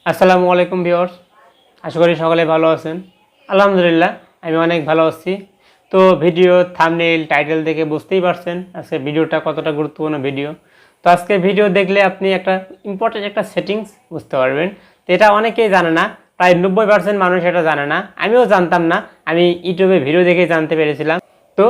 আসসালামু আলাইকুম ভিউয়ার্স, আশা করি সকলে ভালো আছেন। আলহামদুলিল্লাহ আমি অনেক ভালো আছি। তো ভিডিও থাম্বনেইল টাইটেল দেখে বুঝতেই পারছেন আজকে ভিডিওটা কতটা গুরুত্বপূর্ণ ভিডিও। তো আজকে ভিডিও দেখলে আপনি একটা ইম্পর্টেন্ট একটা সেটিংস বুঝতে পারবেন। তো এটা অনেকেই জানে না, প্রায় 90% মানুষ এটা জানে না। আমিও জানতাম না, আমি ইউটিউবে ভিডিও দেখে জানতে পেরেছিলাম। তো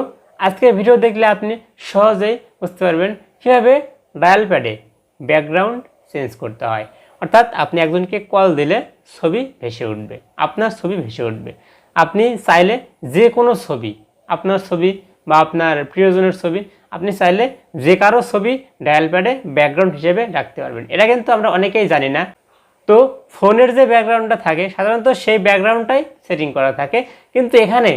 আজকে ভিডিও দেখলে আপনি সহজেই বুঝতে পারবেন কীভাবে ডায়াল প্যাডে ব্যাকগ্রাউন্ড চেঞ্জ করতে হয়। অর্থাৎ আপনি একজনকে কল দিলে ছবি ভেসে উঠবে, আপনার ছবি ভেসে উঠবে। আপনি চাইলে যে কোনো ছবি, আপনার ছবি বা আপনার প্রিয়জনের ছবি, আপনি চাইলে যে কারো ছবি ডায়াল প্যাডে ব্যাকগ্রাউন্ড হিসেবে রাখতে পারবেন। এটা কিন্তু আমরা অনেকেই জানি না। তো ফোনের যে ব্যাকগ্রাউন্ডটা থাকে সাধারণত সেই ব্যাকগ্রাউন্ডটাই সেটিং করা থাকে, কিন্তু এখানে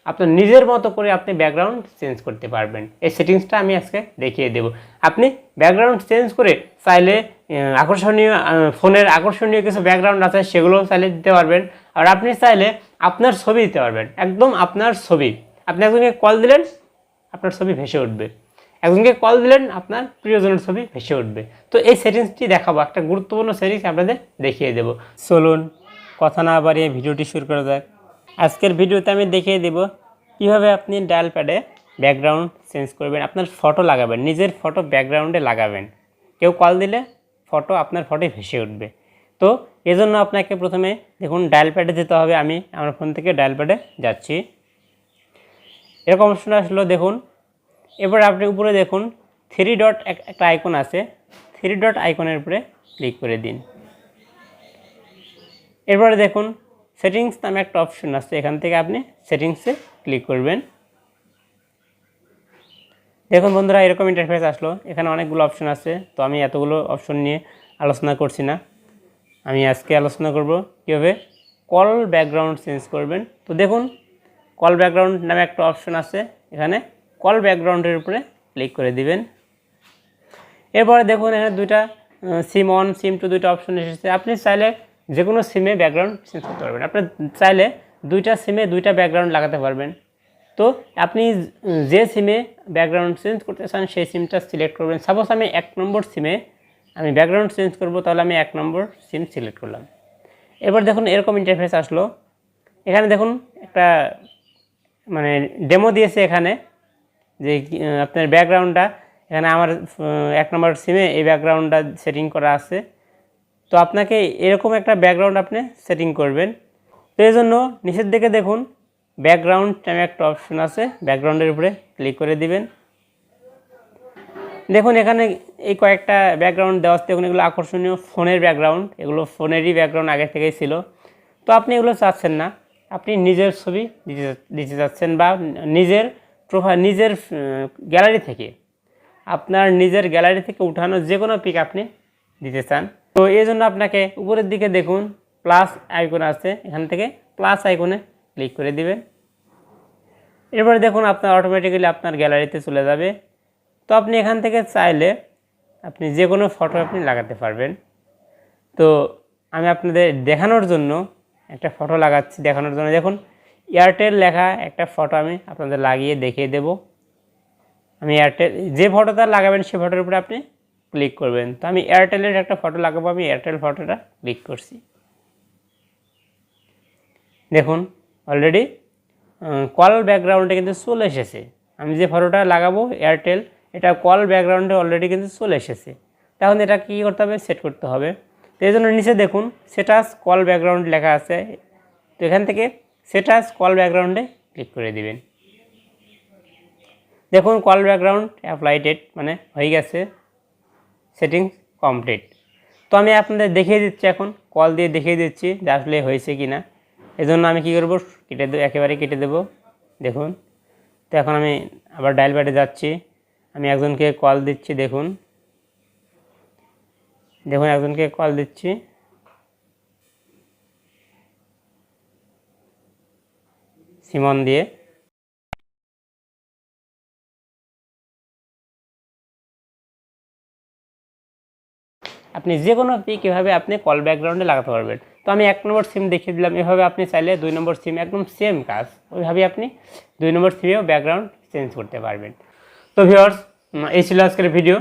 আপনার নিজের মতো করে আপনি ব্যাকগ্রাউন্ড চেঞ্জ করতে পারবেন। এই সেটিংসটা আমি আজকে দেখিয়ে দেব। আপনি ব্যাকগ্রাউন্ড চেঞ্জ করে চাইলে আকর্ষণীয় ফোনের আকর্ষণীয় কিছু ব্যাকগ্রাউন্ড আছে সেগুলো চাইলে দিতে পারবেন। আর আপনি চাইলে আপনার ছবি দিতে পারবেন, একদম আপনার ছবি। আপনি একজনকে কল দিলেন, আপনার ছবি ভেসে উঠবে। একজনকে কল দিলেন, আপনার প্রিয়জনের ছবি ভেসে উঠবে। তো এই সেটিংসটি দেখাবো, একটা গুরুত্বপূর্ণ সেটিংস আপনাদের দেখিয়ে দেব। চলুন কথা না বাড়িয়ে ভিডিওটি শুরু করা যাক। আজকের ভিডিওতে আমি দেখিয়ে দেব কীভাবে আপনি ডায়াল প্যাডে ব্যাকগ্রাউন্ড চেঞ্জ করবেন। আপনার ফটো লাগাবেন, নিজের ফটো ব্যাকগ্রাউন্ডে লাগাবেন। কেউ কল দিলে ফটো আপনার ফটোই ভেসে উঠবে। তো এজন্য আপনাকে প্রথমে দেখুন ডায়াল প্যাডে যেতে হবে। আমি আমার ফোন থেকে ডায়াল প্যাডে যাচ্ছি। এরকম অপশন আসলো দেখুন। এবার আপনি উপরে দেখুন থ্রি ডট একটা আইকন আছে, থ্রি ডট আইকনের উপরে ক্লিক করে দিন। এরপরে দেখুন সেটিংস নামে একটা অপশন আছে, এখান থেকে আপনি সেটিংসে ক্লিক করবেন। দেখুন বন্ধুরা এরকম ইন্টারফেস আসলো। এখানে অনেকগুলো অপশন আছে, তো আমি এতগুলো অপশন নিয়ে আলোচনা করছি না। আমি আজকে আলোচনা করব কীভাবে কল ব্যাকগ্রাউন্ড চেঞ্জ করবেন। তো দেখুন কল ব্যাকগ্রাউন্ড নামে একটা অপশন আছে, এখানে কল ব্যাকগ্রাউন্ডের উপরে ক্লিক করে দিবেন। এরপরে দেখুন এখানে দুইটা সিম অন সিম টু দুইটা অপশন এসেছে। আপনি চাইলে যে কোনো সিমে ব্যাকগ্রাউন্ড চেঞ্জ করতে পারবেন। আপনি চাইলে দুইটা সিমে দুইটা ব্যাকগ্রাউন্ড লাগাতে পারবেন। তো আপনি যে সিমে ব্যাকগ্রাউন্ড চেঞ্জ করতে চান সেই সিমটা সিলেক্ট করবেন। সাপোজ আমি 1 নম্বর সিমে আমি ব্যাকগ্রাউন্ড চেঞ্জ করব, তাহলে আমি 1 নম্বর সিম সিলেক্ট করলাম। এবার দেখুন এরকম ইন্টারফেস আসলো। এখানে দেখুন একটা মানে ডেমো দিয়েছে এখানে, যে আপনার ব্যাকগ্রাউন্ডটা এখানে আমার 1 নম্বর সিমে এই ব্যাকগ্রাউন্ডটা সেটিং করা আছে। তো আপনাকে এরকম একটা ব্যাকগ্রাউন্ড আপনি সেটিং করবেন। তো এই জন্য নিচের দিকে দেখুন ব্যাকগ্রাউন্ড নামে একটা অপশন আছে, ব্যাকগ্রাউন্ডের উপরে ক্লিক করে দিবেন। দেখুন এখানে এই কয়েকটা ব্যাকগ্রাউন্ড দেওয়া আছে। দেখুন এগুলো আকর্ষণীয় ফোনের ব্যাকগ্রাউন্ড, এগুলো ফোনেরই ব্যাকগ্রাউন্ড আগে থেকেই ছিল। তো আপনি এগুলো চাচ্ছেন না, আপনি নিজের ছবি দিতে চাচ্ছেন, বা নিজের প্রোফাইল নিজের গ্যালারি থেকে, আপনার নিজের গ্যালারি থেকে উঠানো যে কোনো পিক আপনি দিতে চান। তো এই জন্য আপনাকে উপরের দিকে দেখুন প্লাস আইকন আছে, এখান থেকে প্লাস আইকনে ক্লিক করে দিবেন। এরপরে দেখুন আপনার অটোমেটিক্যালি আপনার গ্যালারিতে চলে যাবে। তো আপনি এখান থেকে চাইলে আপনি যে কোনো ফটো আপনি লাগাতে পারবেন। তো আমি আপনাদের দেখানোর জন্য একটা ফটো লাগাচ্ছি, দেখানোর জন্য। দেখুন এয়ারটেল লেখা একটা ফটো আমি আপনাদের লাগিয়ে দেখিয়ে দেব। আমি এয়ারটেল যে ফটোটা লাগাবেন সেই ফটোর উপরে আপনি ক্লিক করবেন। তো আমি এয়ারটেলের একটা ফটো লাগাবো, আমি এয়ারটেল ফটোটা ক্লিক করছি। দেখুন অলরেডি কল ব্যাকগ্রাউন্ডে কিন্তু চলে এসেছে। আমি যে ফটোটা লাগাবো এয়ারটেল, এটা কল ব্যাকগ্রাউন্ডে অলরেডি কিন্তু চলে এসেছে। তখন এটা কী করতে হবে, সেট করতে হবে। তো এই জন্য নিচে দেখুন সেটাস কল ব্যাকগ্রাউন্ড লেখা আছে। তো এখান থেকে সেটাস কল ব্যাকগ্রাউন্ডে ক্লিক করে দিবেন। দেখুন কল ব্যাকগ্রাউন্ড অ্যাপ্লাইটেড মানে হয়ে গেছে, সেটিংস কমপ্লিট। তো আমি আপনাদের দেখিয়ে দিচ্ছি, এখন কল দিয়ে দেখিয়ে দিচ্ছি যে আসলে হয়েছে কি না। এই জন্য আমি কী করবো, একেবারে কেটে দেবো। দেখুন তো এখন আমি আবার ডায়াল প্যাডে যাচ্ছি, আমি একজনকে কল দিচ্ছি। দেখুন দেখুন একজনকে কল দিচ্ছি। সিমন দিয়ে। আপনি যে কোনো পিক এভাবে আপনি কল ব্যাকগ্রাউন্ডে লাগাতে পারবেন। তো আমি 1 নম্বর সিম দেখিয়ে দিলাম, এভাবে আপনি চাইলে 2 নম্বর সিম একদম সেম কাজ, ওইভাবে আপনি 2 নম্বর সিমেও ব্যাকগ্রাউন্ড চেঞ্জ করতে পারবেন। তো ভিউয়ার্স এই ছিল আজকের ভিডিও।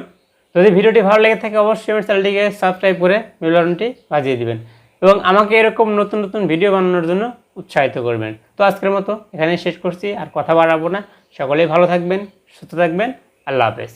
যদি ভিডিওটি ভালো লেগে থাকে অবশ্যই আমার চ্যানেলটিকে সাবস্ক্রাইব করে বেল বাটনটি বাজিয়ে দিবেন। এবং আমাকে এরকম নতুন নতুন ভিডিও বানানোর জন্য উৎসাহিত করবেন। তো আজকের মতো এখানে শেষ করছি, আর কথা বাড়াবো না। সকলেই ভালো থাকবেন, সুস্থ থাকবেন। আল্লাহ হাফেজ।